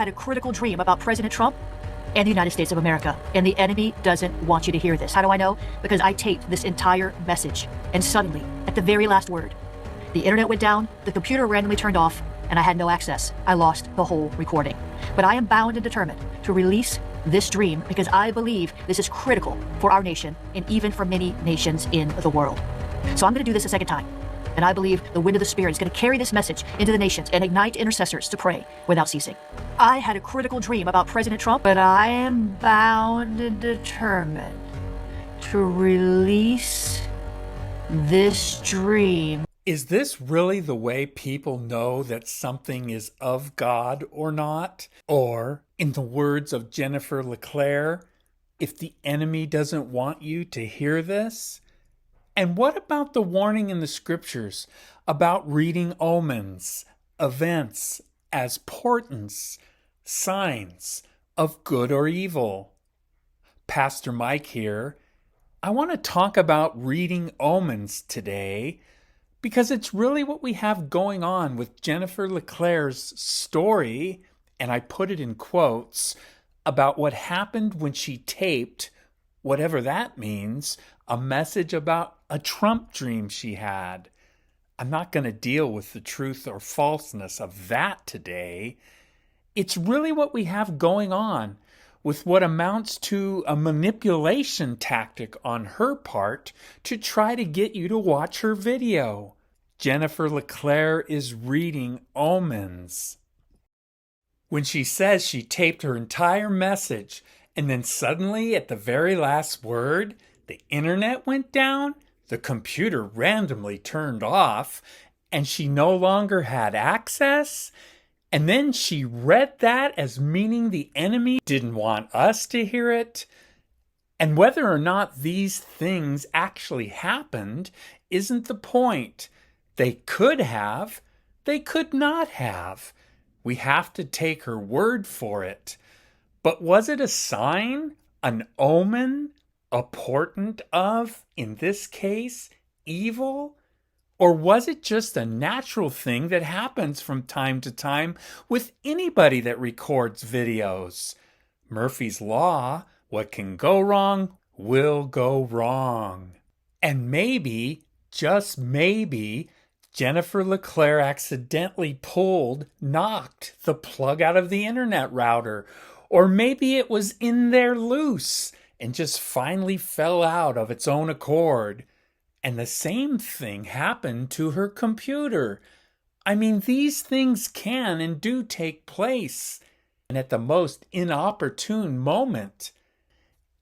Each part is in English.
had a critical dream about President Trump and the United States of America, and the enemy doesn't want you to hear this. How do I know? Because I taped this entire message, and suddenly, at the very last word, the internet went down, the computer randomly turned off, and I had no access. I lost the whole recording. But I am bound and determined to release this dream because I believe this is critical for our nation and even for many nations in the world. So I'm going to do this a second time. And I believe the wind of the Spirit is going to carry this message into the nations and ignite intercessors to pray without ceasing. I had a critical dream about President Trump, but I am bound and determined to release this dream. Is this really the way people know that something is of God or not? Or, in the words of Jennifer LeClaire, if the enemy doesn't want you to hear this? And what about the warning in the scriptures about reading omens, events as portents, signs of good or evil? Pastor Mike here. I want to talk about reading omens today because it's really what we have going on with Jennifer LeClaire's story, and I put it in quotes, about what happened when she taped, whatever that means, a message about a Trump dream she had. I'm not going to deal with the truth or falseness of that today. It's really what we have going on with what amounts to a manipulation tactic on her part to try to get you to watch her video. Jennifer LeClaire is reading Omens. When she says she taped her entire message and then suddenly at the very last word, the internet went down, the computer randomly turned off, and she no longer had access, and then she read that as meaning the enemy didn't want us to hear it. And whether or not these things actually happened isn't the point. They could have, they could not have. We have to take her word for it. But was it a sign, an omen, a portent of, in this case, evil? Or was it just a natural thing that happens from time to time with anybody that records videos? Murphy's Law, what can go wrong will go wrong. And maybe, just maybe, Jennifer LeClaire accidentally knocked the plug out of the internet router. Or maybe it was in there loose and just finally fell out of its own accord. And the same thing happened to her computer. I mean, these things can and do take place, and at the most inopportune moment.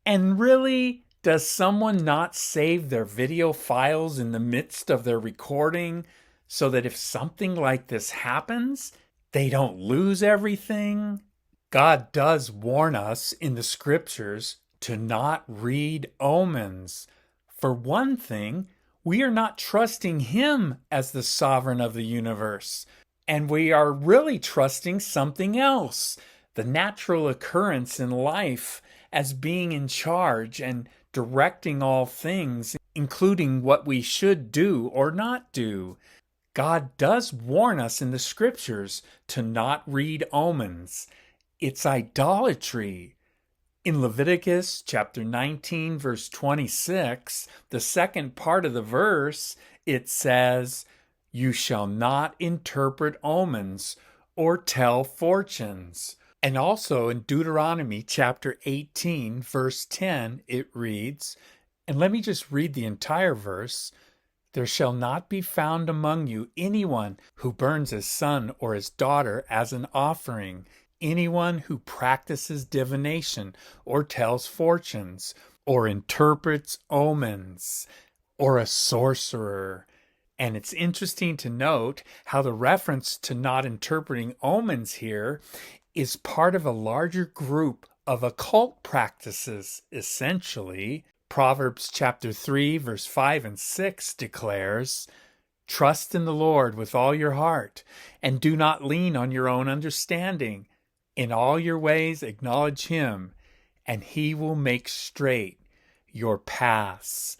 And really, does someone not save their video files in the midst of their recording so that if something like this happens, they don't lose everything? God does warn us in the scriptures to not read omens. For one thing, we are not trusting Him as the sovereign of the universe, and we are really trusting something else, the natural occurrence in life, as being in charge and directing all things, including what we should do or not do. God does warn us in the scriptures to not read omens. It's idolatry. In Leviticus chapter 19, verse 26, the second part of the verse, it says, "You shall not interpret omens or tell fortunes." And also in Deuteronomy chapter 18, verse 10, it reads, and let me just read the entire verse, "There shall not be found among you anyone who burns his son or his daughter as an offering, anyone who practices divination or tells fortunes or interprets omens or a sorcerer." And it's interesting to note how the reference to not interpreting omens here is part of a larger group of occult practices, essentially. Proverbs chapter 3, verse 5 and 6 declares, "Trust in the Lord with all your heart, and do not lean on your own understanding. In all your ways acknowledge Him, and He will make straight your paths."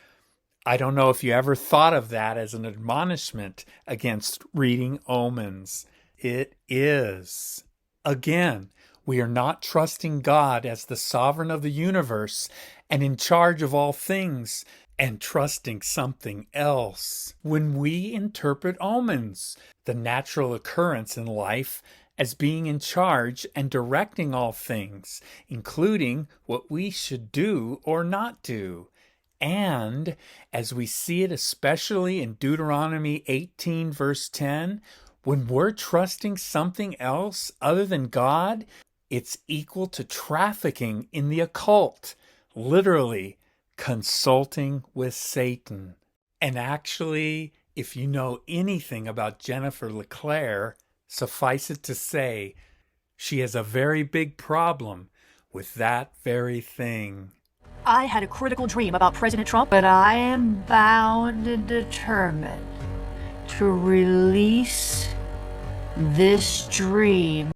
I don't know if you ever thought of that as an admonishment against reading omens. It is. Again, We are not trusting God as the sovereign of the universe and in charge of all things, and trusting something else. When we interpret omens, the natural occurrence in life, as being in charge and directing all things, including what we should do or not do. And as we see it especially in Deuteronomy 18 verse 10, when we're trusting something else other than God, it's equal to trafficking in the occult, literally consulting with Satan. And actually, if you know anything about Jennifer LeClaire, suffice it to say, she has a very big problem with that very thing. I had a critical dream about President Trump, but I am bound and determined to release this dream.